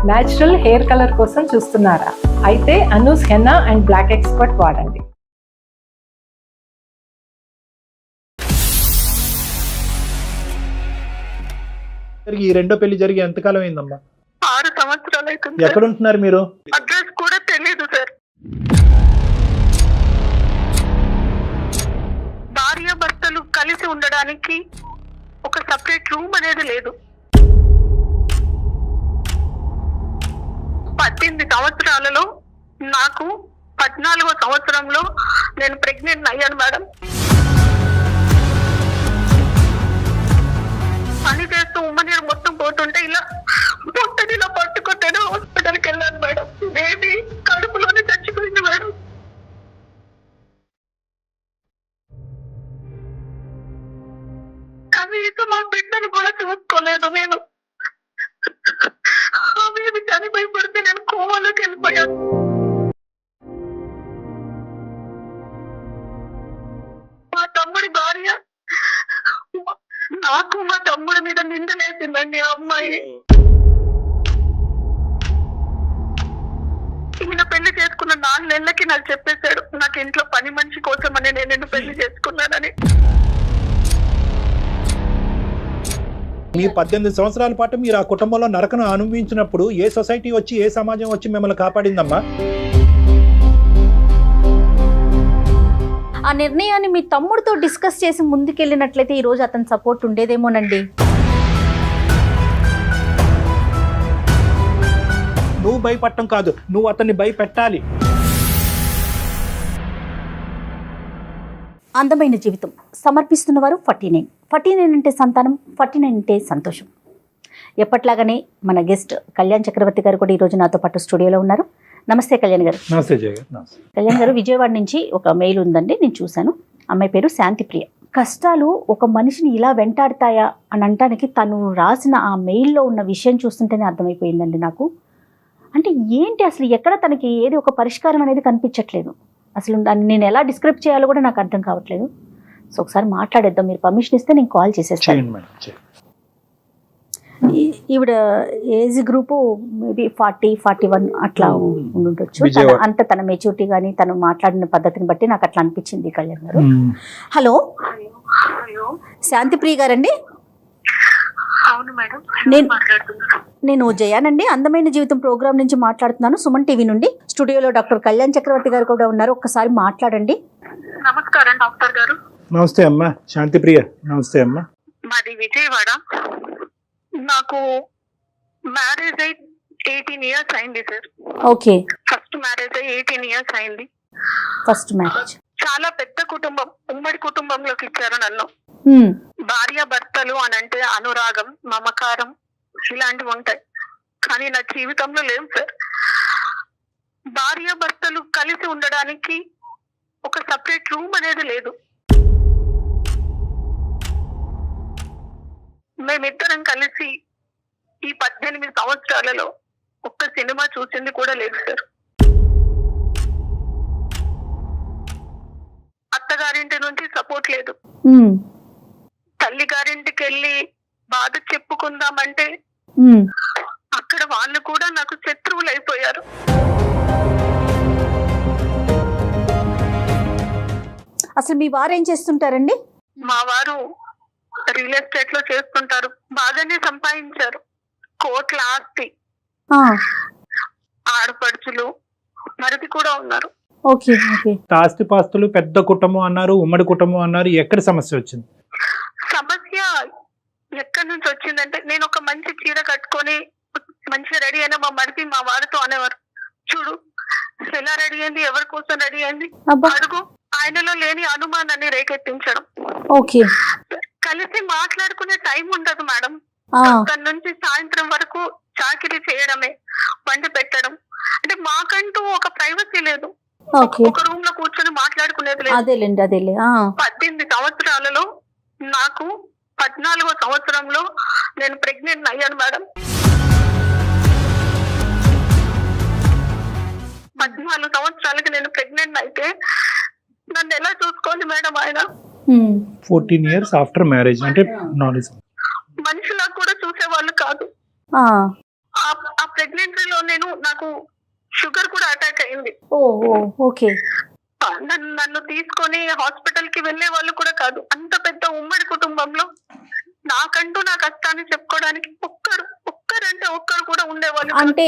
Natural hair colour కోసం చూస్తున్నారా? అయితే Anoos henna and black expert వాడండి. ఈ రెండో పెళ్లి జరిగి ఎంతకాలం అయిందమ్మా? 6 సంవత్సరాలు అవుతుంది. ఎక్కడ ఉంటున్నారు మీరు? అడ్రస్ కూడా తెలియదు సార్. భార్య భర్తలు కలిసి ఉండడానికి ఒక సపరేట్ రూమ్ అనేది లేదు. 18 సంవత్సరాలలో నాకు 14వ సంవత్సరంలో నేను ప్రెగ్నెంట్ అయ్యాను మేడం. పని చేస్తూ ఉమ్మనీరు మొత్తం పోతుంటే ఇలా పొట్టని ఇలా పట్టుకుంటేనే హాస్పిటల్కి వెళ్ళాను మేడం. బేబీ కడుపులోనే చచ్చిపోయింది మేడం. కనీసం మా బిడ్డను కూడా చూసుకోలేదు నేను. ఆ బేబీ చనిపోయి పడితే నేను కోమాలోకి వెళ్ళిపోయాను. మా తమ్ముడి భార్య నాకు మా తమ్ముడి మీద నిందలేసిందండి ఆ అమ్మాయి. ఈయన పెళ్లి చేసుకున్న 4 నెలలకి నాకు చెప్పేశాడు, నాకు ఇంట్లో పని మనిషి కోసమని నేను నిన్ను పెళ్లి చేసుకున్నానని. మీ 18 సంవత్సరాల పాటు మీరు ఆ కుటుంబంలో నరకను అనుభవించినప్పుడు ఏ సొసైటీ వచ్చి, ఏ సమాజం వచ్చి మిమ్మల్ని కాపాడిందమ్మా? ఆ నిర్ణయాన్ని మీ తమ్ముడితో డిస్కస్ చేసి ముందుకెళ్ళినట్లయితే ఈ రోజు అతని సపోర్ట్ ఉండేదేమోనండి. నువ్వు భయపడటం కాదు, నువ్వు అతన్ని భయపెట్టాలి. అందమైన జీవితం సమర్పిస్తున్నవారు 49 అంటే సంతానం, 49 అంటే సంతోషం. ఎప్పట్లాగానే మన గెస్ట్ కళ్యాణ్ చక్రవర్తి గారు కూడా ఈరోజు నాతో పాటు స్టూడియోలో ఉన్నారు. నమస్తే కళ్యాణ్ గారు. నమస్తే జయ గారు. నమస్తే కళ్యాణ్ గారు. విజయవాడ నుంచి ఒక మెయిల్ ఉందండి, నేను చూశాను. అమ్మాయి పేరు శాంతిప్రియ. కష్టాలు ఒక మనిషిని ఇలా వెంటాడతాయా అని అనటానికి తను రాసిన ఆ మెయిల్లో ఉన్న విషయం చూస్తుంటేనే అర్థమైపోయిందండి నాకు. అంటే ఏంటి అసలు, ఎక్కడ తనకి ఏది ఒక పరిష్కారం అనేది కనిపించట్లేదు. అసలు దాన్ని నేను ఎలా డిస్క్రైబ్ చేయాలో కూడా నాకు అర్థం కావట్లేదు. సో ఒకసారి మాట్లాడేద్దాం, మీరు పర్మిషన్ ఇస్తే నేను కాల్ చేసేస్తాను. ఈవిడ ఏజ్ గ్రూపు మేబీ 40-41 అట్లా ఉండుండొచ్చు. అంత తన మెచ్యూరిటీ కానీ తను మాట్లాడిన పద్ధతిని బట్టి నాకు అట్లా అనిపించింది. కళ్యాణ్ గారు, హలో. శాంతిప్రియ గారండి? అవును మేడం, నేను జయానండి, అందమైన జీవితం ప్రోగ్రామ్ నుంచి మాట్లాడుతున్నాను, సుమన్ టీవీ నుండి. స్టూడియోలో డాక్టర్ కళ్యాణ్ చక్రవర్తి గారు కూడా ఉన్నారు, ఒక్కసారి మాట్లాడండి. నమస్కారం డాక్టర్ గారు. నమస్తే అమ్మా శాంతిప్రియ. నమస్తే అమ్మా. మాది విజయవాడ. నాకు మ్యారేజ్ అయి 18 ఇయర్స్ అయింది సార్. ఓకే. ఫస్ట్ మ్యారేజ్ అయి 18 ఇయర్స్ అయింది. First marriage. చాలా పెద్ద కుటుంబం, ఉమ్మడి కుటుంబంలోకి ఇచ్చారు నన్ను. భార్య భర్తలు అని అంటే అనురాగం, మమకారం ఇలాంటివి ఉంటాయి, కానీ నా జీవితంలో లేవు సార్. భార్య భర్తలు కలిసి ఉండడానికి ఒక సపరేట్ రూమ్ అనేది లేదు. మేమిద్దరం కలిసి ఈ 18 సంవత్సరాలలో ఒక్క సినిమా చూసింది కూడా లేదు సార్. అత్తగారింటి నుంచి సపోర్ట్ లేదు. తల్లి గారింటికి వెళ్ళి బాధ చెప్పుకుందామంటే అక్కడ వాళ్ళు కూడా నాకు శత్రువులు అయిపోయారు. అసలు మీ వారు ఏం చేస్తుంటారండి? మా వారు రియల్ ఎస్టేట్ లో చేస్తుంటారు, బాగానే సంపాదించారు, కోట్ల ఆస్తి, ఆడపడుచులు మరిది కూడా ఉన్నారు. Okay okay. ఆస్తి పాస్తులు, పెద్ద కుటుంబం అన్నారు, ఉమ్మడి కుటుంబం అన్నారు. ఎక్కడ సమస్య వచ్చింది? సమస్య ఎక్కడి నుంచి వచ్చిందంటే, నేను ఒక మంచి చీర కట్టుకొని మంచిగా రెడీ అయినా మా మరిది మా వారితో అనేవారు, చూడు ఎలా రెడీ అయింది, ఎవరి కోసం రెడీ అయింది అడుగు. ఆయనలో లేని అనుమానాన్ని రేకెత్తించడం. ఓకే. కలిసి మాట్లాడుకునే టైం ఉండదు మేడం. తన నుంచి సాయంత్రం వరకు చాకిరీ చేయడమే, వండి పెట్టడం. అంటే మాకంటూ ఒక ప్రైవసీ లేదు, ఒక రూమ్ లో కూర్చొని మాట్లాడుకునేది లేదు. 18 సంవత్సరాలలో నాకు 14వ సంవత్సరంలో నేను ప్రెగ్నెంట్ అయ్యాను మేడం. 14 సంవత్సరాలకి నేను ప్రెగ్నెంట్ అయితే నన్ను ఎలా చూసుకోవాలి మేడం ఆయన? 14 years ఆఫ్టర్ మ్యారేజ్ అంటే నాలెడ్జ్. మనుషులకు కూడా చూసేవాళ్ళు కాదు. ఆ ప్రెగ్నెన్సీలో నాకు షుగర్ కూడా అటాక్ అయింది. ఓ ఓకే. నన్ను తీసుకొని హాస్పిటల్ కి వెళ్లే వాళ్ళు కూడా కాదు. అంత పెద్ద ఉమ్మడి కుటుంబంలో నాకంటూ నా కష్టాన్ని చెప్పుకోవడానికి ఒక్కరు కూడా ఉండేవాళ్ళు. అంటే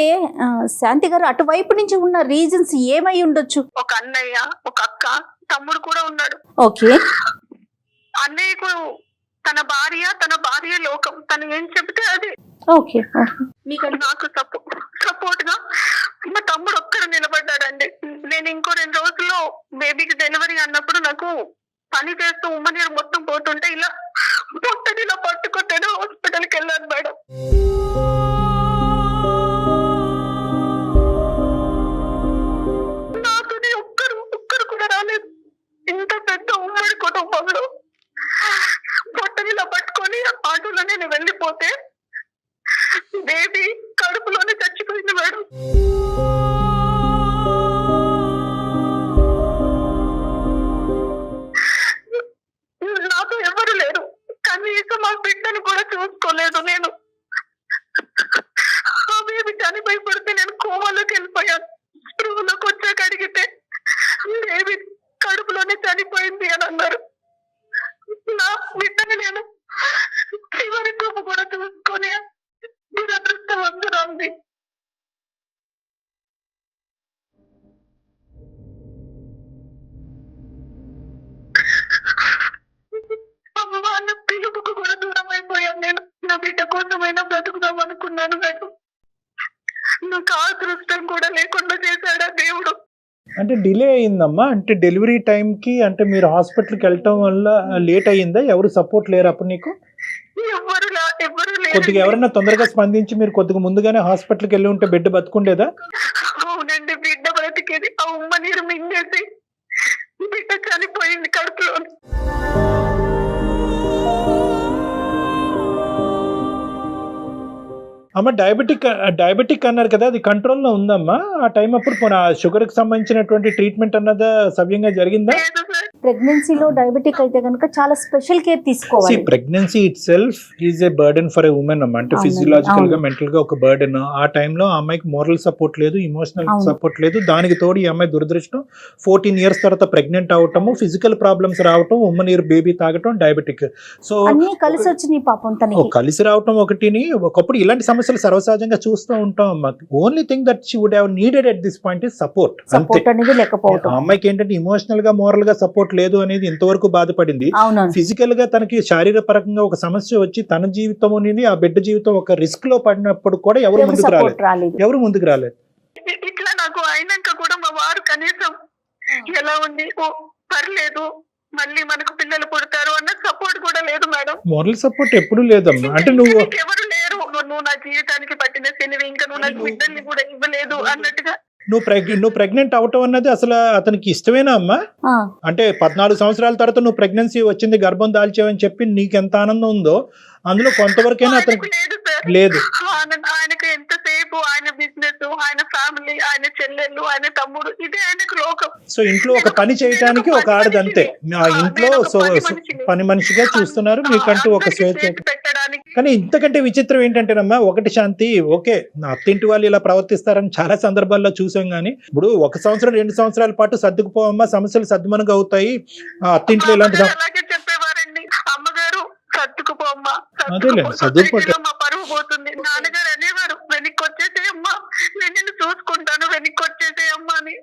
శాంతి గారు అటువైపు నుంచి ఉన్న రీజన్స్ ఏమై ఉండొచ్చు? ఒక అన్నయ్య, ఒక అక్క, తమ్ముడు కూడా ఉన్నాడు. ఓకే. అన్నయ్యకు తన భార్య లోకం, తను ఏం చెబితే అది. ఓకే. నాకు సపోర్ట్ గా మా తమ్ముడు ఒక్కరు నిలబడ్డాడండి. నేను ఇంకో 2 రోజుల్లో బేబీకి డెలివరీ అన్నప్పుడు నాకు పని చేస్తూ ఉమ్మనీరు మొత్తం పోతుంటే ఇలా పొట్టనిలా పట్టుకొట్టాను. హాస్పిటల్కి వెళ్ళాను మేడం. నాతోనే ఒక్కరు కూడా రాలేదు. ఇంత పెద్ద ఉమ్మడి కుటుంబంలో పొట్టనిలా పట్టుకొని ఆటోలో నేను వెళ్ళిపోతే బేబీ కడుపులోనే చచ్చిపోయింది మేడం. నాతో ఎవరు లేరు. కనీసం ఆ బిడ్డను కూడా చూసుకోలేదు నేను. ఆ బేబీ చనిపోయి పడితే నేను కోమాలోకి వెళ్ళిపోయాను. స్పృహలోకి వచ్చాక అడిగితే బేబీ కడుపులోనే చనిపోయింది అని అన్నారు. నా బిడ్డని నేను చివరి చూపు కూడా చూసుకొని దురదృష్టవంతురాంది. అమ్మ అన్న పిలుపుకు కూడా దూరం అయిపోయాను నేను. నా బిడ్డ కోసమైనా బ్రతుకుదాం అనుకున్నాను మేడం. నాకు ఆ దృష్టం కూడా లేకుండా చేశాడా దేవుడు. అంటే డిలే అయిందమ్మా, అంటే డెలివరీ టైంకి అంటే మీరు హాస్పిటల్కి వెళ్ళటం వల్ల లేట్ అయ్యిందా? ఎవరు సపోర్ట్ లేరు అప్పుడు నీకు? కొద్దిగా ఎవరైనా తొందరగా స్పందించి మీరు కొద్దిగా ముందుగానే హాస్పిటల్కి వెళ్ళి ఉంటే బిడ్డ బతుకుండేదా? అవునండి, బిడ్డ బ్రతికేది. ఆ ఉమ్మ నీరు మింగేసి బిడ్డ చనిపోయింది కడుపులో. అమ్మ డయాబెటిక్ అన్నారు కదా, అది కంట్రోల్లో ఉందమ్మా ఆ టైం అప్పుడు? షుగర్ కి సంబంధించినటువంటి ట్రీట్మెంట్ అన్నది సవ్యంగా జరిగిందా? ప్రెగ్నెన్సీలో డయాబెటిక్ అయితే కనుక చాలా స్పెషల్ కేర్ తీసుకోవాలి. Pregnancy it self is a burden for a women అమ్మ. అంటే ఫిజియలాజికల్ గా, మెంటల్ గా ఒక బర్డెన్. ఆ టైంలో ఆ అమ్మాయికి మోరల్ సపోర్ట్ లేదు, ఇమోషనల్ సపోర్ట్ లేదు. దానికి తోడు ఈ అమ్మాయి దురదృష్టం 14 years తర్వాత ప్రెగ్నెంట్ అవటము, ఫిజికల్ ప్రాబ్లమ్స్ రావటం, ఉమ్మ నీరు బేబీ తాగటం, డయాబెటిక్. సో అన్ని కలిసి వచ్చినాయి పాపం తనకి. కలిసి రావటం ఒకటిని. ఒకప్పుడు ఇలాంటి సమస్యలు సర్వసహజంగా చూస్తూ ఉంటాం అమ్మ. Only thing that she would have needed at this point is support. అనేది లేకపోవడం. ఆ అమ్మాయికి ఏంటంటే ఇమోషనల్ గా, మోరల్ గా సపోర్ట్ లేదు అనేది ఇంతవరకు బాధపడింది. ఫిజికల్ గా తనకి శారీరక పరంగా ఒక సమస్య వచ్చి తన జీవితం అనేది, ఆ బిడ్డ జీవితం ఒక రిస్క్ లో పడినప్పుడు కూడా ఎవరు ముందుకు రాలేదు. ఇట్లా నాకు అయినాక కూడా మా వారు కనీసం ఎలా ఉంది, ఓ పర్లేదు మళ్ళీ మనకు పిల్లలు పుడతారు అన్న సపోర్ట్ కూడా లేదు మేడం. మోరల్ సపోర్ట్ ఎప్పుడు లేదమ్మా. అంటే నువ్వు ఎవరు లేరు, నువ్వు నా జీవితానికి పట్టిన శనివి, ఇంకా నువ్వు నాకు బిడ్డల్ని కూడా ఇవ్వలేదు అన్నట్టుగా. నువ్వు ప్రెగ్నెంట్ అవటం అన్నది అసలు అతనికి ఇష్టమేనా అమ్మా? అంటే 14 సంవత్సరాల తర్వాత నువ్వు ప్రెగ్నెన్సీ వచ్చింది, గర్భం దాల్చావని చెప్పి నీకు ఎంత ఆనందం ఉందో అందులో కొంతవరకైనా అతనికి లేదు. ఆయనకు ఎంతసేపు ఆయన బిజినెస్, ఆయన ఫ్యామిలీ, ఆయన చెల్లెళ్ళు, ఆయన తమ్ముడు, ఇదే ఆయనకు లోకం. సో ఇంట్లో ఒక పని చేయడానికి ఒక ఆడది అంతే. ఆ ఇంట్లో పని మనిషిగా చూస్తున్నారు, మీకంటూ ఒక స్వేచ్ఛ. కానీ ఇంతకంటే విచిత్రం ఏంటంటేనమ్మా, ఒకటి శాంతి, ఓకే అత్తింటి వాళ్ళు ఇలా ప్రవర్తిస్తారని చాలా సందర్భాల్లో చూసాం. కానీ ఇప్పుడు 1 సంవత్సరం 2 సంవత్సరాల పాటు సర్దుకుపోవమ్మా, సమస్యలు సద్దుమనుగా అవుతాయి. అత్తింట్లో ఇలాంటి చెప్పేవారండి, అమ్మగారు సర్దుకుపోమ్మా, మా పరువు పోతుంది. నాన్నగారు అనేవారు, వెనక్కి వచ్చేసేయమ్మా, నేను నిన్ను చూసుకుంటాను, వెనక్కి వచ్చేసేయమ్మా అని.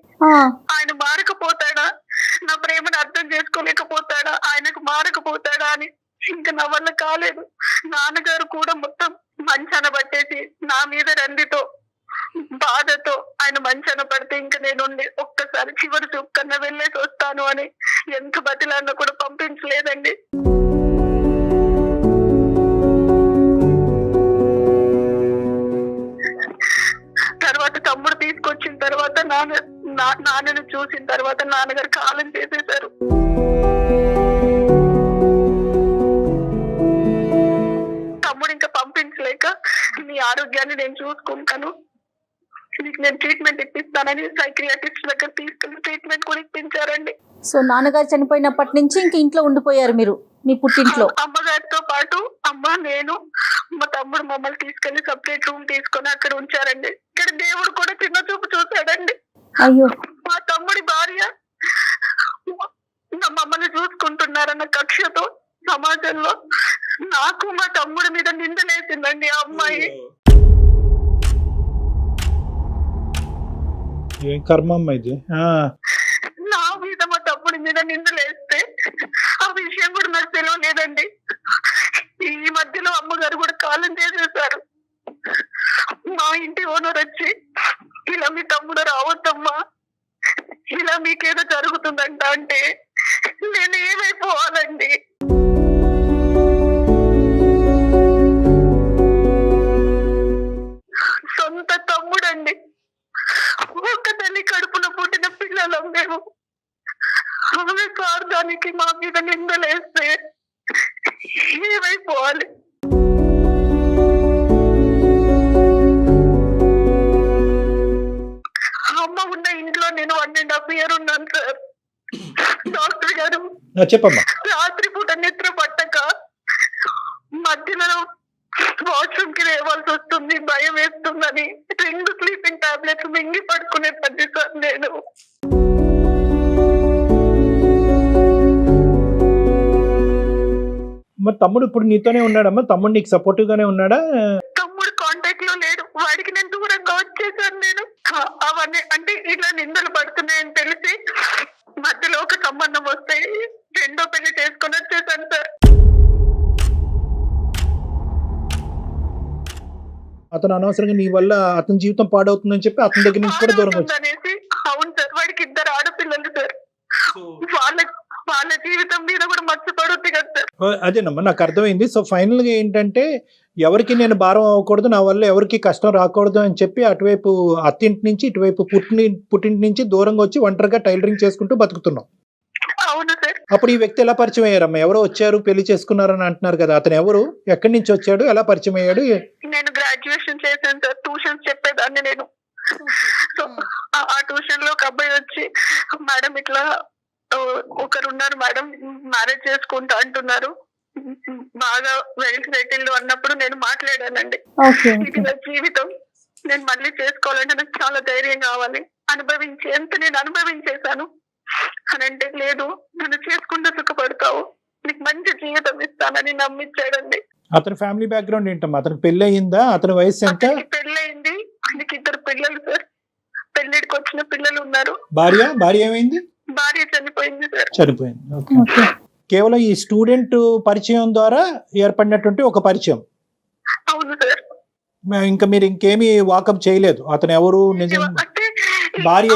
ఆయన మారకపోతాడా, నా ప్రేమను అర్థం చేసుకోలేకపోతాడా, ఆయనకు మారకపోతాడా అని ఇంకా నా వల్ల కాలేదు. నాన్నగారు కూడా మొత్తం మంచాన పట్టేసి నా మీద రందితో, బాధతో ఆయన మంచాన పడితే ఇంకా నేను ఒక్కసారి చివరి చూపు కన్నా వెళ్ళేసి వస్తాను అని ఎంత బతిలాన్నా కూడా పంపించలేదండి. తర్వాత తమ్ముడు తీసుకొచ్చిన తర్వాత నాన్నను చూసిన తర్వాత నాన్నగారు కాలం చేసేశారు. తమ్ముడు ఇంకా పంపించలేక, నీ ఆరోగ్యాన్ని నేను చూసుకుంటాను, నీకు నేను ట్రీట్మెంట్ ఇప్పిస్తానని సైక్రియాటిస్ట్ దగ్గర తీసుకెళ్లి ట్రీట్మెంట్ కూడా ఇప్పించారండి. సో నాన్నగారు చనిపోయినప్పటి నుంచి ఇంక ఇంట్లో ఉండిపోయారు మీరు మీ పుట్టింట్లో? అమ్మగారితో పాటు అమ్మ, నేను, మా తమ్ముడు మమ్మల్ని తీసుకెళ్లి సపరేట్ రూమ్ తీసుకొని అక్కడ ఉంచారండి. ఇక్కడ దేవుడు కూడా చిన్న చూపు చూశాడండి. అయ్యో. మా తమ్ముడి భార్య మమ్మల్ని చూసుకుంటున్నారన్న కక్షతో సమాజంలో నాకు మా తమ్ముడి మీద నిందలేసిందండి ఆ అమ్మాయి. ఏం కర్మమ్మ ఇది. నా మీద మా తమ్ముడి మీద నిందలేస్తే ఆ విషయం కూడా నాకు తెలియలేదండి. ఈ మధ్యలో అమ్మగారు కూడా కాలం చేసేసారు. మా ఇంటి ఓనర్ వచ్చి, ఇలా మీ తమ్ముడు రావద్దమ్మా, ఇలా మీకేదో జరుగుతుందంట అంటే నేను ఏమైపోవాలండి? సొంత తమ్ముడండి, ఒక తల్లి కడుపులో పుట్టిన పిల్లలం మేము. ఆమె స్వార్థానికి మా మీద నిందలేస్తే ఏమైపోవాలి? అమ్మ ఉన్న ఇంట్లో నేను 1.5 years ఉన్నాను సార్. డాక్టర్ గారు చెప్పమ్మా. రాత్రి పూట నిద్ర పట్టక మధ్యలో వాష్రూమ్ కి లేవాల్సి వస్తుంది, భయం వేస్తుందని 2 స్లీపింగ్ టాబ్లెట్స్ మింగి పడుకునే పద్ధతి సార్ నేను. మరి తమ్ముడు ఇప్పుడు నీతోనే ఉన్నాడమ్మా? తమ్ముడు నీకు సపోర్టివ్ గానే ఉన్నాడా? తమ్ముడు కాంటాక్ట్ లో లేడు, వాడికి నేను దూరంగా వచ్చేసాను. నేను అవన్నీ అంటే ఇట్లా నిందలు పడుతున్నాయని తెలిసి మధ్యలో ఒక సంబంధం వస్తే 2వ పెళ్లి చేసుకొని వచ్చేసాను సార్. అతను అనవసరంగా నీ వల్ల అతని జీవితం పాడవుతుందని చెప్పి అతని దగ్గర నుంచి కూడా దూరం వచ్చి. అనేసి అవును సార్, వాడికి 2 ఆడపిల్లలు సార్. వాళ్ళ జీవితం మీద కూడా మర్చిపడుద్ది కదా సార్. అదేనమ్మా, నాకు అర్థమైంది. సో ఫైనల్ గా ఏంటంటే, ఎవరికి నేను భారం అవ్వకూడదు, నా వల్ల ఎవరికి కష్టం రాకూడదు అని చెప్పి అటువైపు అత్తింటి నుంచి ఇటువైపు పుట్టింటి నుంచి దూరంగా వచ్చి ఒంటరిగా టైలరింగ్ చేసుకుంటూ బతుకుతున్నాం. అవును సార్. అప్పుడు ఈ వ్యక్తి ఎలా పరిచయం అయ్యారమ్మా? ఎవరో వచ్చారు, పెళ్లి చేసుకున్నారని అంటున్నారు కదా, అతను ఎవరు, ఎక్కడి నుంచి వచ్చాడు, ఎలా పరిచయం అయ్యాడు? నేను గ్రాడ్యుయేషన్ చేశాను సార్, ట్యూషన్స్ చెప్పేదాన్ని నేను. సో ఆ ట్యూషన్ లో ఒక అబ్బాయి వచ్చి, మేడం ఇట్లా ఒకరున్నారు మేడం, మ్యారేజ్ చేసుకుంటా అంటున్నారు, బాగా వెల్ సెటిల్డ్ అన్నప్పుడు నేను మాట్లాడానండి. ఇది నా జీవితం, నేను మళ్ళీ చేసుకోవాలంటే నాకు చాలా ధైర్యం కావాలి, ఎంత నేను అనుభవించేశాను అని అంటే, లేదు నన్ను చేసుకుంటూ సుఖపడతావు, నీకు మంచి జీవితం ఇస్తానని నమ్మించాడండి. అతని ఫ్యామిలీ బ్యాక్గ్రౌండ్ ఏంటమ్మా? అతనికి పెళ్లి అయిందా? అతని వయసు ఎంత? పెళ్లి అయింది, ఆయనకి 2 పిల్లలు సార్. పెళ్లిడికి వచ్చిన పిల్లలు ఉన్నారు. భార్య ఏమైంది? భార్య చనిపోయింది సార్. చనిపోయింది. కేవలం ఈ స్టూడెంట్ పరిచయం ద్వారా ఏర్పడినటువంటి ఒక పరిచయం. అవును సార్. ఇంకా మీరు ఇంకేమీ వాకప్ చేయలేదు. అతను ఎవరు, నిజం, భార్య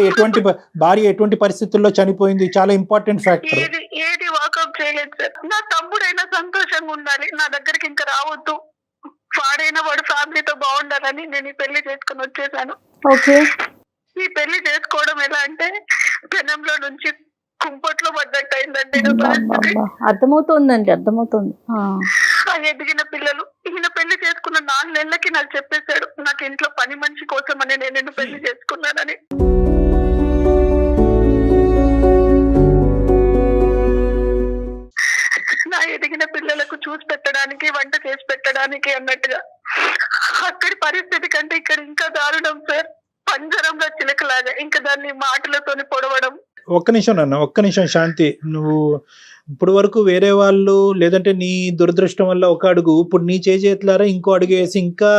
ఎటువంటి పరిస్థితుల్లో చనిపోయింది, చాలా ఇంపార్టెంట్ ఫ్యాక్టర్. ఏది వాకప్ చేయలేదు సార్. నా తమ్ముడైనా సంతోషంగా ఉండాలి, నా దగ్గరికి ఇంకా రావద్దు, వాడైనా వాడు ఫ్యామిలీతో బాగుండాలని నేను ఈ పెళ్లి చేసుకుని వచ్చేసాను. ఈ పెళ్లి చేసుకోవడం ఎలా అంటే, పెనంలో నుంచి కుంపట్లో పడ్డట్టు అయిందండి. అర్థమవుతోందండి, అర్థమవుతుంది. ఎదిగిన పిల్లలు, ఈయన పెళ్లి చేసుకున్న 4 నెలలకి నాకు చెప్పేశాడు, నాకు ఇంట్లో పని మనిషి కోసం అని నేను పెళ్లి చేసుకున్నానని. నా ఎదిగిన పిల్లలకు చూసి పెట్టడానికి, వంట చేసి పెట్టడానికి అన్నట్టుగా. అక్కడి పరిస్థితి కంటే ఇక్కడ ఇంకా దారుణం సార్. పంజరంలో చిలకలాగా ఇంకా దాన్ని మాటలతోని పొడవడం. ఒక్క నిమిషం శాంతి, నువ్వు ఇప్పుడు వరకు వేరే వాళ్ళు లేదంటే నీ దురదృష్టం వల్ల ఒక అడుగు, ఇప్పుడు నీ చేతులారా ఇంకో అడుగు వేసి ఇంకా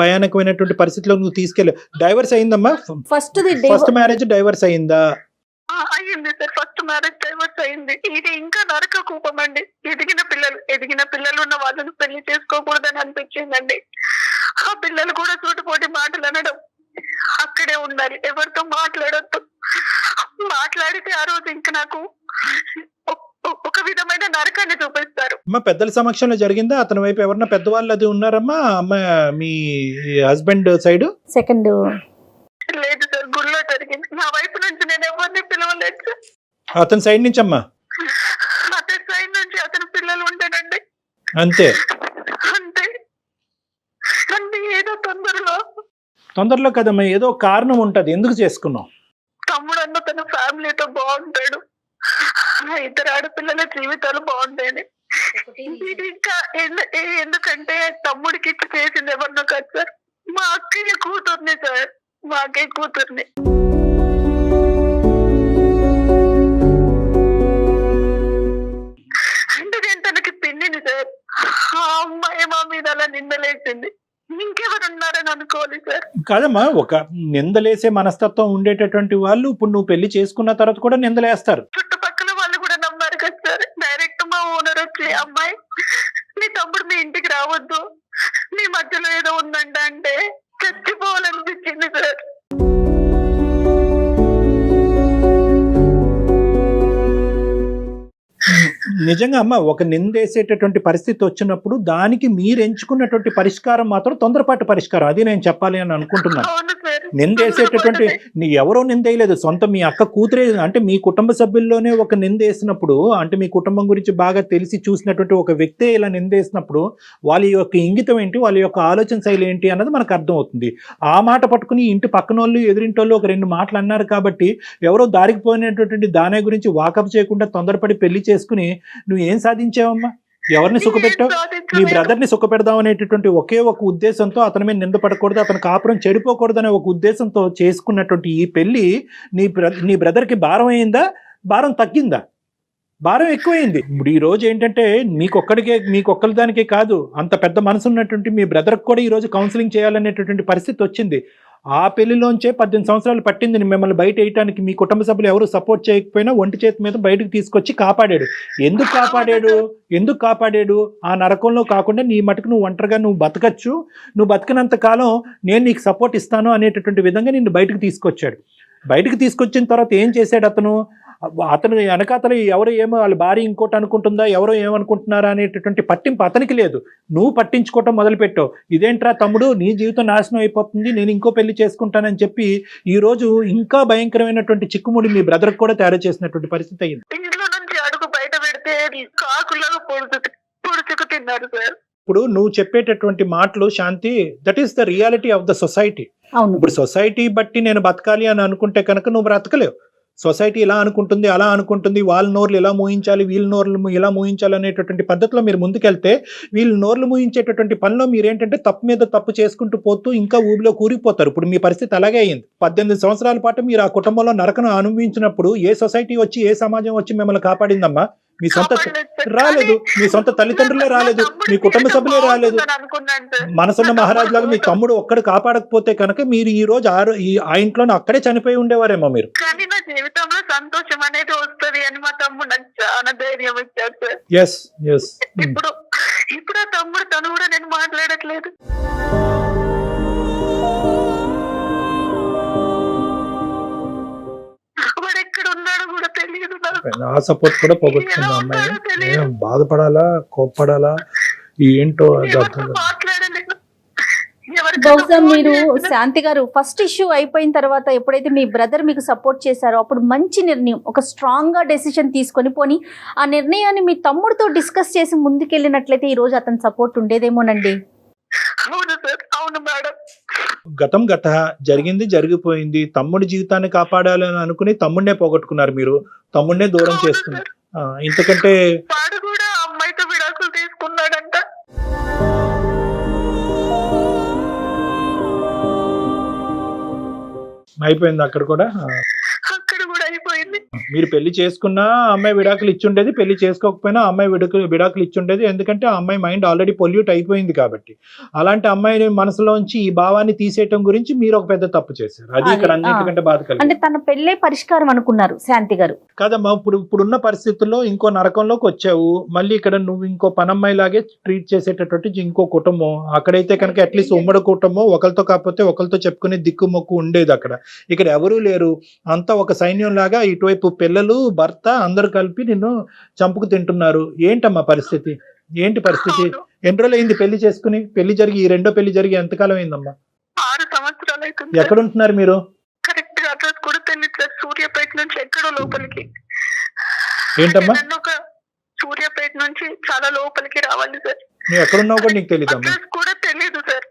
భయానకమైనటువంటి పరిస్థితిలో నువ్వు తీసుకెళ్ళావు. డైవర్స్ అయిందమ్మా? ఫస్ట్ మ్యారేజ్ డైవర్స్ అయిందా? అయ్యింది సార్, ఫస్ట్ మ్యారేజ్ డైవర్స్ అయింది. ఇది ఇంకా నరక కూపం అండి. ఎదిగిన పిల్లలు ఉన్న వాళ్ళని పెళ్లి చేసుకోకూడదని అనిపించిందండి. ఆ పిల్లలు కూడా సూటిపోటి మాటలు అనడం, అక్కడే ఉండాలి, ఎవరితో మాట్లాడొద్దు, మాట్లాడితే ఆ రోజు ఇంకా నాకు ఒక విధమైన నరకాన్ని చూపిస్తారు. అమ్మా, పెద్దల సమక్షంలో జరిగిందా? అతని వైపు ఎవరన్నా పెద్దవాళ్ళు అది ఉన్నారమ్మా? అమ్మ, మీ హస్బెండ్ సైడ్? సెకండ్ లేదు సార్, గుళ్ళో జరిగింది. నా వైపు నుంచి నేను ఎవరిని పిలవలేదు సార్. అతని సైడ్ నుంచి అమ్మా? అతని సైడ్ నుంచి అతని పిల్లలు ఉంటాడండి. అంతే అంతే. ఏదో తొందరలో తొందరలో కదమ్మా, ఏదో కారణం ఉంటది, ఎందుకు చేసుకున్నావు? తమ్ముడు అన్న తన ఫ్యామిలీతో బాగుంటాడు, ఇద్దరు ఆడపిల్లల జీవితాలు బాగుంటాయని. ఇంకా ఎందుకంటే తమ్ముడికి ఇచ్చి చేసింది ఎవరినో కాదు సార్, మా అక్కయ్య కూతుర్ని సార్, మా అక్కయ్య కూతుర్ని. అంటే నేను తనకి పిన్నిని సార్, ఆ అమ్మాయి మా మీద అలా నిందలేసింది, ఇంకెవరు ఉన్నారని అనుకోవాలి సార్. కాదమ్మా, ఒక నిందలేసే మనస్తత్వం ఉండేటటువంటి వాళ్ళు ఇప్పుడు నువ్వు పెళ్లి చేసుకున్న తర్వాత కూడా నిందలేస్తారు. చుట్టుపక్కల వాళ్ళు కూడా నమ్మారు కదా సార్. డైరెక్ట్ మా ఓనర్ వచ్చి, అమ్మాయి నీ తమ్ముడు మీ ఇంటికి రావద్దు, మీ మధ్యలో ఏదో ఉందంట అంటే చచ్చిపోవాలనిపించింది సార్. నిజంగా అమ్మ, ఒక నిందేసేటటువంటి పరిస్థితి వచ్చినప్పుడు దానికి మీరు ఎంచుకున్నటువంటి పరిష్కారం మాత్రం తొందరపాటు పరిష్కారం, అది నేను చెప్పాలి అని అనుకుంటున్నాను. అవును సార్. నిందేసేటటువంటి ఎవరో నిందేయలేదు, సొంత మీ అక్క కూతురే, అంటే మీ కుటుంబ సభ్యుల్లోనే ఒక నిందేసినప్పుడు, అంటే మీ కుటుంబం గురించి బాగా తెలిసి చూసినటువంటి ఒక వ్యక్తే ఇలా నిందేసినప్పుడు వాళ్ళ యొక్క ఇంగితం ఏంటి, వాళ్ళ యొక్క ఆలోచన శైలి ఏంటి అన్నది మనకు అర్థం అవుతుంది. ఆ మాట పట్టుకుని ఇంటి పక్కన వాళ్ళు ఎదురింటోళ్ళు ఒక రెండు మాటలు అన్నారు కాబట్టి ఎవరో దారికి పోయినటువంటి దాని గురించి వాకప్ చేయకుండా తొందరపడి పెళ్లి చేసుకుని నువ్వు ఏం సాధించావమ్మా? ఎవరిని సుఖపెట్టావు? నీ బ్రదర్ని సుఖపెడదాం అనేటటువంటి ఒకే ఒక ఉద్దేశంతో, అతని మీద నిందపడకూడదు, అతని కాపురం చెడిపోకూడదు అనే ఒక ఉద్దేశంతో చేసుకున్నటువంటి ఈ పెళ్లి నీ బ్రదర్కి భారం అయిందా, భారం తగ్గిందా? భారం ఎక్కువైంది. ఇప్పుడు ఈ రోజు ఏంటంటే మీకొక్కరి దానికే కాదు, అంత పెద్ద మనసు ఉన్నటువంటి మీ బ్రదర్కి కూడా ఈ రోజు కౌన్సిలింగ్ చేయాలనేటటువంటి పరిస్థితి వచ్చింది. ఆ పెళ్లిలోంచే 18 సంవత్సరాలు పట్టింది మిమ్మల్ని బయట వేయటానికి. మీ కుటుంబ సభ్యులు ఎవరు సపోర్ట్ చేయకపోయినా ఒంటి చేతి మీద బయటకు తీసుకొచ్చి కాపాడాడు. ఎందుకు కాపాడాడు? ఆ నరకంలో కాకుండా నీ మటుకు నువ్వు ఒంటరిగా నువ్వు బతకచ్చు, నువ్వు బతికినంత కాలం నేను నీకు సపోర్ట్ ఇస్తాను అనేటటువంటి విధంగా నిన్ను బయటకు తీసుకొచ్చాడు. బయటకు తీసుకొచ్చిన తర్వాత ఏం చేశాడు అతను వెనకాతలు ఎవరు ఏమో వాళ్ళ భార్య ఇంకోటి అనుకుంటుందా, ఎవరో ఏమనుకుంటున్నారా అనేటటువంటి పట్టింపు అతనికి లేదు. నువ్వు పట్టించుకోవటం మొదలుపెట్టావు. ఇదేంట్రా తమ్ముడు, నీ జీవితం నాశనం అయిపోతుంది, నేను ఇంకో పెళ్లి చేసుకుంటానని చెప్పి ఈ రోజు ఇంకా భయంకరమైనటువంటి చిక్కుముడి మీ బ్రదర్ కూడా తయారు చేసినటువంటి పరిస్థితి అయింది. ఇంట్లో నుంచి అడుగు బయట పెడితే కాకులాగా పొడుచుకు తిన్నారు సార్. ఇప్పుడు నువ్వు చెప్పేటటువంటి మాటలు Shanti, that is the reality of the society. ఇప్పుడు సొసైటీ బట్టి నేను బతకాలి అని అనుకుంటే కనుక నువ్వు బ్రతకలేవు. సొసైటీ ఇలా అనుకుంటుంది, అలా అనుకుంటుంది, వాళ్ళ నోర్లు ఇలా మూయించాలి, వీళ్ళ నోర్లు ఇలా మూయించాలి అనేటటువంటి పద్ధతిలో మీరు ముందుకెళ్తే వీళ్ళు నోర్లు మూయించేటటువంటి పనిలో మీరేంటంటే తప్పు మీద తప్పు చేసుకుంటూ పోతూ ఇంకా ఊబిలో కూరిపోతారు. ఇప్పుడు మీ పరిస్థితి అలాగే అయింది. 18 సంవత్సరాల పాటు మీరు ఆ కుటుంబంలో నరకను అనుభవించినప్పుడు ఏ సొసైటీ వచ్చి, ఏ సమాజం వచ్చి మిమ్మల్ని కాపాడిందమ్మా? మీ సొంత రాలేదు, మీ సొంత తల్లిదండ్రులే రాలేదు, మీ కుటుంబ సభ్యులే రాలేదు. మనసున్న మహారాజు లాగా మీ తమ్ముడు ఒక్కడు కాపాడకపోతే కనుక మీరు ఈ రోజు ఆ ఇంట్లోనే అక్కడే చనిపోయి ఉండేవారేమో మీరు. కానీ నా జీవితంలో సంతోషం అనేది వస్తుంది అని మా తమ్ముడు నాకు చాలా ధైర్యం ఇచ్చాడు సార్. ఇప్పుడు ఆ తమ్ముడు తను కూడా నేను మాట్లాడట్లేదు. వాడు ఎక్కడ ఉన్నాడో కూడా తెలియదు. ఆ సపోర్ట్ కూడా పోగొట్టుకుందా అమ్మాయి? బాధపడాలా, కోప్పడాలా, ఏంటో మాట్లాడలేదు. బహుశా మీరు శాంతి గారు ఫస్ట్ ఇష్యూ అయిపోయిన తర్వాత ఎప్పుడైతే మీ బ్రదర్ మీకు సపోర్ట్ చేశారో అప్పుడు మంచి నిర్ణయం, ఒక స్ట్రాంగ్ గా డెసిషన్ తీసుకొని పోని ఆ నిర్ణయాన్ని మీ తమ్ముడితో డిస్కస్ చేసి ముందుకెళ్ళినట్లయితే ఈ రోజు అతని సపోర్ట్ ఉండేదేమోనండి. అవును సార్, అవును మేడం. గతం జరిగింది జరిగిపోయింది. తమ్ముడి జీవితాన్ని కాపాడాలని అనుకుని తమ్ముడినే పోగొట్టుకున్నారు మీరు, తమ్ముడినే దూరం చేసుకున్నారు. ఇంతకంటే వాడు కూడా అమ్మాయితో విడాకులు తీసుకున్నాడంట. అయిపోయింది అక్కడ కూడా అయిపోయింది. మీరు పెళ్లి చేసుకున్నా అమ్మాయి విడాకులు ఇచ్చుండేది, పెళ్లి చేసుకోకపోయినా అమ్మాయి విడాకులు ఇచ్చుండేది. ఎందుకంటే ఆ అమ్మాయి మైండ్ ఆల్రెడీ పొల్యూట్ అయిపోయింది కాబట్టి. అలాంటి అమ్మాయి మనసులోంచి ఈ భావాన్ని తీసేయటం గురించి మీరు ఒక పెద్ద తప్పు చేశారు. అది ఇక్కడ అన్నిటికంటే బాధ కలిగింది. అంటే తన పెళ్ళే పరిష్కారం అనుకున్నారు శాంతి గారు. కాదమ్మా, ఇప్పుడున్న పరిస్థితుల్లో ఇంకో నరకంలోకి వచ్చావు. మళ్ళీ ఇక్కడ నువ్వు ఇంకో పనమ్మాయి లాగే ట్రీట్ చేసేటటువంటి ఇంకో కుటుంబం. అక్కడైతే కనుక అట్లీస్ట్ ఉమ్మడి కుటుంబం, ఒకరితో కాకపోతే ఒకరితో చెప్పుకునే దిక్కు మొక్కు ఉండేది. ఇక్కడ ఎవరూ లేరు. అంతా ఒక సైన్యం లాగా ఇటువైపు పిల్లలు, భర్త అందరు కలిపి నిన్ను చంపుకు తింటున్నారు. ఏంటమ్మా పరిస్థితి? ఏంటి పరిస్థితి? ఎన్ని రోజులు అయింది పెళ్లి చేసుకుని? పెళ్లి జరిగి ఈ రెండో పెళ్లి జరిగి ఎంతకాలం అయిందమ్మా? 6 సంవత్సరాలు అయితే. ఎక్కడ ఉంటున్నారు మీరు? కరెక్ట్ గా అడ్రస్ కూడా తెలియదు. సూర్యాపేట నుంచి ఎక్కడో లోపలికి. ఏంటమ్మా? సూర్యాపేట నుంచి చాలా లోపలికి రావాలి సార్. నువ్వు ఎక్కడున్నావు కూడా నీకు తెలియదు? అడ్రస్ కూడా తెలియదు సార్.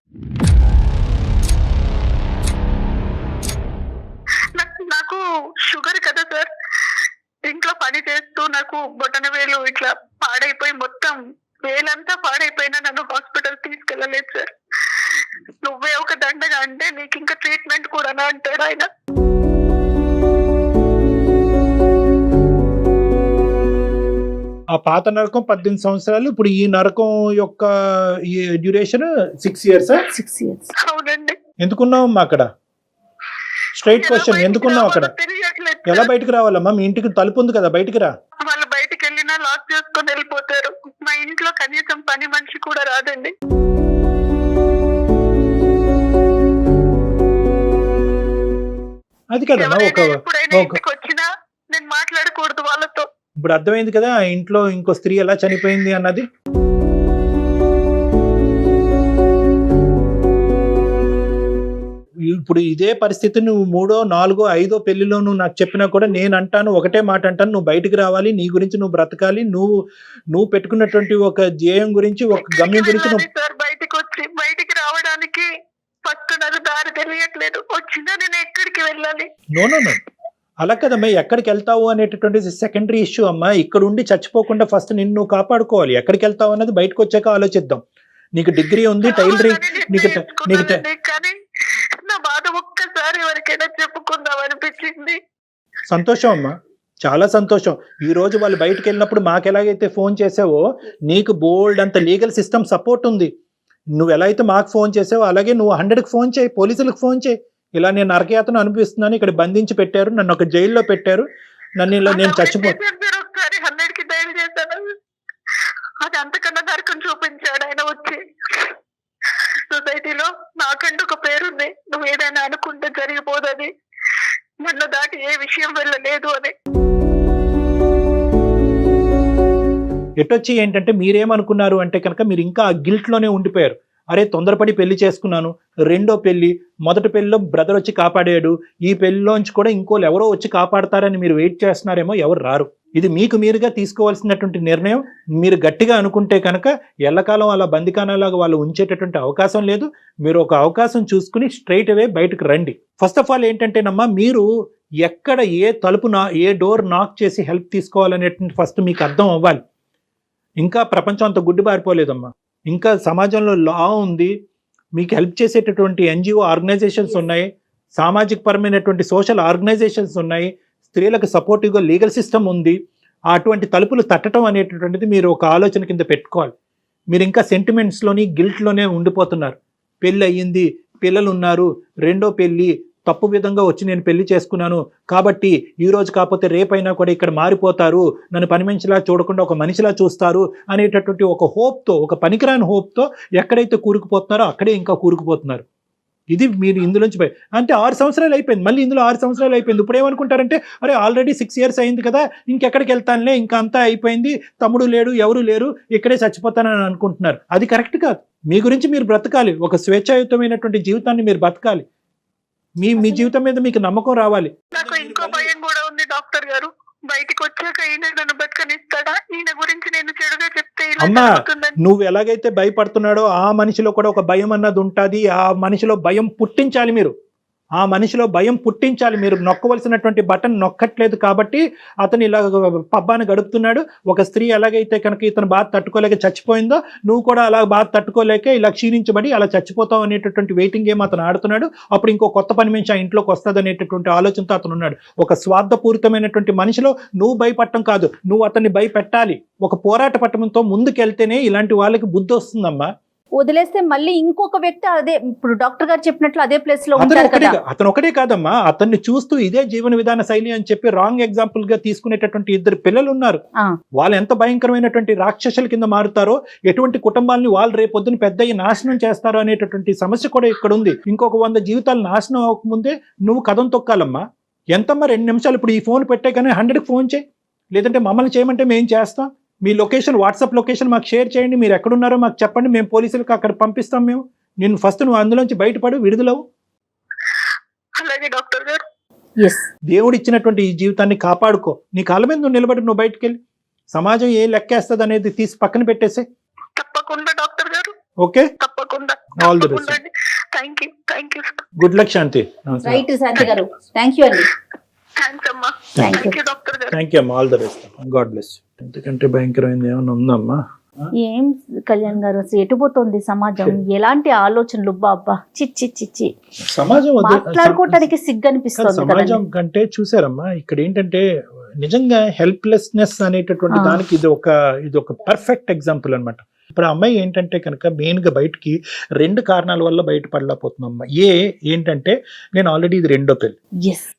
ఇంట్లో పని చేస్తూ నాకు బొటన వేలు ఇట్లా పాడైపోయి మొత్తం వేలంతా పాడైపోయినా నన్ను హాస్పిటల్ తీసుకెళ్ళలేదు సార్. నువ్వే ఒక దండగా అంటే నీకు ఇంకా ట్రీట్మెంట్ కూడా అంటాడు ఆయన. ఆ పాత నరకం 18 సంవత్సరాలు, ఇప్పుడు ఈ నరకం యొక్క డ్యూరేషన్ 6 years. 6 years. అవునండి. ఎందుకున్నావు అమ్మా అక్కడ? స్ట్రైట్ క్వశ్చన్, ఎందుకున్నావు అక్కడ? ఎలా బయటకు రావాలమ్మా? మీ ఇంటికి తలుపు ఉంది కదా, బయటికి రా. వాళ్ళు బయటకు వెళ్ళినా లాక్ చేసుకొని వెళ్ళిపోతారు. మా ఇంట్లో కనీసం పని మనిషి కూడా రాదండి. అది కదమ్మా, ఎప్పుడైనా ఇంటికి వచ్చినా నేను మాట్లాడకూడదు వాళ్ళతో. ఇప్పుడు అర్థమైంది కదా ఆ ఇంట్లో ఇంకో స్త్రీ ఎలా చనిపోయింది అన్నది. ఇప్పుడు ఇదే పరిస్థితి నువ్వు 3వ 4వ 5వ పెళ్లిలో నువ్వు నాకు చెప్పినా కూడా నేను అంటాను, ఒకటే మాట అంటాను, నువ్వు బయటికి రావాలి, నీ గురించి నువ్వు బ్రతకాలి, నువ్వు పెట్టుకున్నటువంటి ఒక ధ్యేయం గురించి, ఒక గమ్యం గురించి నువ్వు. సార్ బయటికి రావడానికి ఫస్ట్ నాకు దారి తెలియట్లేదు. వచ్చినా నేను ఎక్కడికి వెళ్ళాలి? నో అలా కదమ్మా, ఎక్కడికి వెళ్తావు అనేటటువంటి సెకండరీ ఇష్యూ అమ్మా. ఇక్కడ ఉండి చచ్చిపోకుండా ఫస్ట్ నిన్ను నువ్వు కాపాడుకోవాలి. ఎక్కడికి వెళ్తావు అన్నది బయటకు వచ్చాక ఆలోచిద్దాం. నీకు డిగ్రీ ఉంది, టైలరింగ్, కానీ నా బాధ ఒక్కసారి ఎవరికైనా చెప్పుకుందాం అనిపించింది. సంతోషం అమ్మా, చాలా సంతోషం. ఈ రోజు వాళ్ళు బయటకు వెళ్ళినప్పుడు మాకు ఎలాగైతే ఫోన్ చేసావో, నీకు బోల్డ్ అంత లీగల్ సిస్టమ్ సపోర్ట్ ఉంది. నువ్వు ఎలా అయితే మాకు ఫోన్ చేసావో అలాగే నువ్వు 100కి ఫోన్ చేయి, పోలీసులకు ఫోన్ చేయి. ఇలా నేను నరకయాతను అనిపిస్తున్నాను, ఇక్కడ బంధించి పెట్టారు, నన్ను ఒక జైల్లో పెట్టారు, నన్ను ఇలా నేను ఒకసారి 100కి డైల్ చేశాను. అది అంతకన్నా నరకం చూపించాడు ఆయన వచ్చి. సొసైటీలో నాకంటూ ఒక పేరుంది, నువ్వు ఏదైనా అనుకుంటే జరిగిపోదని, నన్ను దాటి ఏ విషయం వెళ్ళలేదు అని. ఎటొచ్చి ఏంటంటే మీరేమనుకున్నారు అంటే కనుక మీరు ఇంకా ఆ గిల్ట్లోనే ఉండిపోయారు. అరే తొందరపడి పెళ్లి చేసుకున్నాను, రెండో పెళ్లి, మొదటి పెళ్లిలో బ్రదర్ వచ్చి కాపాడాడు, ఈ పెళ్లిలోంచి కూడా ఇంకోళ్ళు ఎవరో వచ్చి కాపాడతారని మీరు వెయిట్ చేస్తున్నారేమో, ఎవరు రారు. ఇది మీకు మీరుగా తీసుకోవాల్సినటువంటి నిర్ణయం. మీరు గట్టిగా అనుకుంటే కనుక ఎల్లకాలం అలా బందికానాలాగా వాళ్ళు ఉంచేటటువంటి అవకాశం లేదు. మీరు ఒక అవకాశం చూసుకుని స్ట్రైట్ అవే బయటకు రండి. ఫస్ట్ ఆఫ్ ఆల్ ఏంటంటేనమ్మా, మీరు ఎక్కడ ఏ తలుపు ఏ డోర్ నాక్ చేసి హెల్ప్ తీసుకోవాలనేటువంటి ఫస్ట్ మీకు అర్థం అవ్వాలి. ఇంకా ప్రపంచం అంత గుడ్డిబారిపోలేదమ్మా. ఇంకా సమాజంలో లా ఉంది, మీకు హెల్ప్ చేసేటటువంటి ఎన్జిఓ ఆర్గనైజేషన్స్ ఉన్నాయి, సామాజిక పరమైనటువంటి సోషల్ ఆర్గనైజేషన్స్ ఉన్నాయి, స్త్రీలకు సపోర్టివ్గా లీగల్ సిస్టమ్ ఉంది. అటువంటి తలుపులు తట్టడం అనేటటువంటిది మీరు ఒక ఆలోచన కింద పెట్టుకోవాలి. మీరు ఇంకా సెంటిమెంట్స్లోని గిల్ట్లోనే ఉండిపోతున్నారు. పెళ్ళి అయ్యింది, పిల్లలు ఉన్నారు, రెండో పెళ్ళి, తప్పు విధంగా వచ్చి నేను పెళ్లి చేసుకున్నాను కాబట్టి ఈ రోజు కాకపోతే రేపైనా కూడా ఇక్కడ మారిపోతారు, నన్ను పని మనిషిలా చూడకుండా ఒక మనిషిలా చూస్తారు అనేటటువంటి ఒక హోప్తో, ఒక పనికిరాని హోప్తో ఎక్కడైతే కూరుకుపోతున్నారో అక్కడే ఇంకా కూరుకుపోతున్నారు. ఇది మీరు ఇందులోంచి అంటే 6 సంవత్సరాలు అయిపోయింది, మళ్ళీ ఇందులో 6 సంవత్సరాలు అయిపోయింది. ఇప్పుడు ఏమనుకుంటారంటే అరే ఆల్రెడీ 6 years అయింది కదా, ఇంకెక్కడికి వెళ్తానులే, ఇంకా అంతా అయిపోయింది, తమ్ముడు లేడు, ఎవరు లేరు, ఇక్కడే చచ్చిపోతానని అనుకుంటున్నారు. అది కరెక్ట్ కాదు. మీ గురించి మీరు బ్రతకాలి, ఒక స్వేచ్ఛాయుతమైనటువంటి జీవితాన్ని మీరు బతకాలి. మీ జీవితం మీద మీకు నమ్మకం రావాలి. నాకు ఇంకో భయం కూడా ఉంది డాక్టర్ గారు, బయటికి వచ్చాక ఈయన నన్ను బతకనిస్తాడా, ఈయన గురించి నేను చెడుగా చెప్తే అమ్మా, నువ్వు ఎలాగైతే భయపడుతున్నాడో ఆ మనిషిలో కూడా ఒక భయం అన్నది ఉంటుంది. ఆ మనిషిలో భయం పుట్టించాలి మీరు, ఆ మనిషిలో భయం పుట్టించాలి. మీరు నొక్కవలసినటువంటి బటన్ నొక్కట్లేదు కాబట్టి అతను ఇలా పబ్బాన్ని గడుపుతున్నాడు. ఒక స్త్రీ ఎలాగైతే కనుక ఇతను బాధ తట్టుకోలేక చచ్చిపోయిందో, నువ్వు కూడా అలా బాధ తట్టుకోలేక ఇలా క్షీణించబడి అలా చచ్చిపోతావు అనేటటువంటి వెయిటింగ్ గేమ్ అతను ఆడుతున్నాడు. అప్పుడు ఇంకో కొత్త పని మనిషి ఆ ఇంట్లోకి వస్తుంది అనేటటువంటి ఆలోచనతో అతను ఉన్నాడు. ఒక స్వార్థపూరితమైనటువంటి మనిషిలో నువ్వు భయపడటం కాదు, నువ్వు అతన్ని భయపెట్టాలి. ఒక పోరాట పట్టణంతో ముందుకెళ్తేనే ఇలాంటి వాళ్ళకి బుద్ధి వస్తుందమ్మా. వదిలేస్తే మళ్ళీ ఇంకొక వ్యక్తి అదే, ఇప్పుడు డాక్టర్ గారు చెప్పినట్లు అదే ప్లేస్ లో ఉంటారు కదా. అతను ఒకటే కాదమ్మా, అతన్ని చూస్తూ ఇదే జీవన విధాన శైలి అని చెప్పి రాంగ్ ఎగ్జాంపుల్ గా తీసుకునేటటువంటి 2 పిల్లలు ఉన్నారు. వాళ్ళు ఎంత భయంకరమైనటువంటి రాక్షసుల కింద మారుతారో, ఎటువంటి కుటుంబాలని వాళ్ళు రేపొద్దున పెద్దయ్యి నాశనం చేస్తారో అనేటటువంటి సమస్య కూడా ఇక్కడ ఉంది. ఇంకొక 100 జీవితాలు నాశనం అవ్వకముందే నువ్వు కథం తొక్కాలమ్మా. ఎంతమ్మా 2 నిమిషాలు, ఇప్పుడు ఈ ఫోన్ పెట్టే కానీ 100కి ఫోన్ చేయి, లేదంటే మమ్మల్ని చేయమంటే మేము చేస్తాం. మీ లొకేషన్, వాట్సాప్ లొకేషన్ మాకు షేర్ చేయండి, మీరు ఎక్కడున్నారో మాకు చెప్పండి, మేము పోలీసులకు అక్కడ పంపిస్తాం. మేము నేను ఫస్ట్ నువ్వు అందులోంచి బయటపడు, విడుదలవు. అలాగే డాక్టర్ గారు. దేవుడు ఇచ్చినటువంటి ఈ జీవితాన్ని కాపాడుకో. నీ కాళ్ళ మీద నువ్వు నిలబడి నువ్వు బయటకు వెళ్ళి సమాజం ఏ లెక్కేస్తుంది అనేది తీసి పక్కన పెట్టేసే. తప్పకుండా డాక్టర్ గారు. ఓకే, తప్పకుండా. All the best. Thank you. Good luck Shanti. Right Shanti గారు, థ్యాంక్ యూ అండి. థ్యాంక్స్ అమ్మా. Thank you. Thank you doctor గారు. థ్యాంక్ యూ అమ్మా, all the best, god bless. ఎందుకంటే భయంకరమైంది ఏమైనా ఉందమ్మా? ఏం కళ్యాణ్ గారు, అసలు ఎటుపోతుంది సమాజం? ఎలాంటి ఆలోచనలు బాబా, చిచ్చి చిచ్చి, సమాజం మాట్లాడుకోవటానికి సిగ్గు అనిపిస్తుంది సమాజం కంటే చూసారమ్మా, ఇక్కడ ఏంటంటే నిజంగా హెల్ప్లెస్నెస్ అనేటటువంటి దానికి ఇది ఒక పర్ఫెక్ట్ ఎగ్జాంపుల్ అన్నమాట. ఇప్పుడు ఆ అమ్మాయి ఏంటంటే కనుక మెయిన్ గా బయటికి 2 కారణాల వల్ల బయటపడలేకపోతున్నామ్మా. ఏంటంటే నేను ఆల్రెడీ ఇది 2వ పెళ్లి,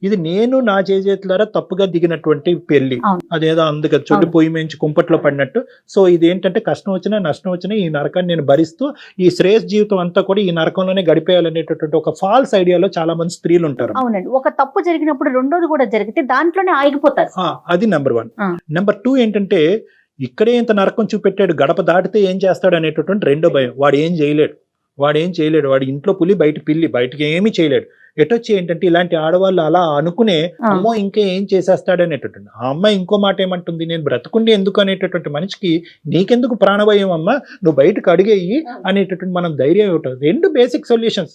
ఇది నేను నా చేతులారా తప్పుగా దిగినటువంటి పెళ్లి, అదేదో అందుకు చూడు పొయ్యి మంచి కుంపట్లో పడినట్టు. సో ఇది ఏంటంటే కష్టం వచ్చినా నష్టం వచ్చినా ఈ నరకాన్ని నేను భరిస్తూ ఈ శ్రేయస్ జీవితం అంతా కూడా ఈ నరకంలోనే గడిపేయాలనేటటువంటి ఒక ఫాల్స్ ఐడియాలో చాలా మంది స్త్రీలు ఉంటారు. అవునండి, ఒక తప్పు జరిగినప్పుడు రెండోది కూడా జరిగితే దాంట్లోనే ఆగిపోతారు. అది నెంబర్ 1. నెంబర్ 2 ఏంటంటే ఇక్కడే ఇంత నరకం చూపెట్టాడు, గడప దాటితే ఏం చేస్తాడు అనేటటువంటి 2వ భయం. వాడు ఏం చేయలేడు, వాడి ఇంట్లో పులి బయట పిల్లి, బయటకి ఏమీ చేయలేడు. ఎటొచ్చి ఏంటంటే ఇలాంటి ఆడవాళ్ళు అలా అనుకునే అమ్మో ఇంకా ఏం చేసేస్తాడు అనేటటువంటి. ఆ అమ్మాయి ఇంకో మాట ఏమంటుంది, నేను బ్రతుకుండి ఎందుకు అనేటటువంటి మనిషికి నీకెందుకు ప్రాణభయం అమ్మా, నువ్వు బయటకు అడిగేయి అనేటటువంటి మనం ధైర్యం ఇవ్వటం. 2 బేసిక్ సొల్యూషన్స్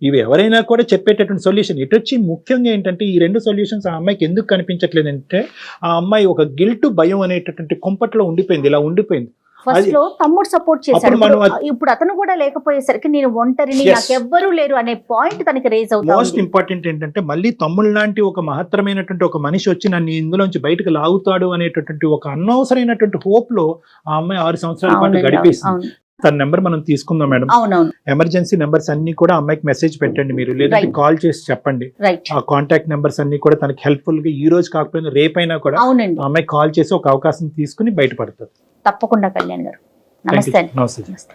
ఇవి, ఎవరైనా కూడా చెప్పేటటువంటి సొల్యూషన్. ఇటొచ్చి ముఖ్యంగా ఏంటంటే ఈ 2 సొల్యూషన్స్ ఆ అమ్మాయికి ఎందుకు కనిపించట్లేదంటే ఆ అమ్మాయి ఒక గిల్ట్ భయం అనేటటువంటి కుంపట్లో ఉండిపోయింది, ఇలా ఉండిపోయింది. ఫస్ట్ లో తమ్ముడు సపోర్ట్ చేశాడు, ఇప్పుడు అతను కూడా లేకపోయేసరికి నేను ఒంటరిని, నాకు ఎవ్వరూ లేరు అనే పాయింట్ తనకి రేజ్ అవుతుంది. మోస్ట్ ఇంపార్టెంట్ ఏంటంటే మళ్ళీ తమ్ముడు లాంటి ఒక మహత్తరమైనటువంటి ఒక మనిషి వచ్చి నన్ను ఇందులోంచి బయటకు లాగుతాడు అనేటటువంటి ఒక అనవసరమైనటువంటి హోప్ లో ఆ అమ్మాయి 6 సంవత్సరాల పాటు గడిపేసింది. తన నెంబర్ మనం తీసుకుందాం మేడం. ఎమర్జెన్సీ నెంబర్స్ అన్ని కూడా అమ్మాయికి మెసేజ్ పెట్టండి మీరు, లేదంటే కాల్ చేసి చెప్పండి. ఆ కాంటాక్ట్ నెంబర్స్ అన్ని కూడా తనకి హెల్ప్ఫుల్ గా ఈ రోజు కాకపోయినా రేపైనా కూడా అమ్మాయి కాల్ చేసి ఒక అవకాశం తీసుకుని బయటపడుతుంది. తప్పకుండా కళ్యాణ్ గారు. నమస్తే. నమస్తే.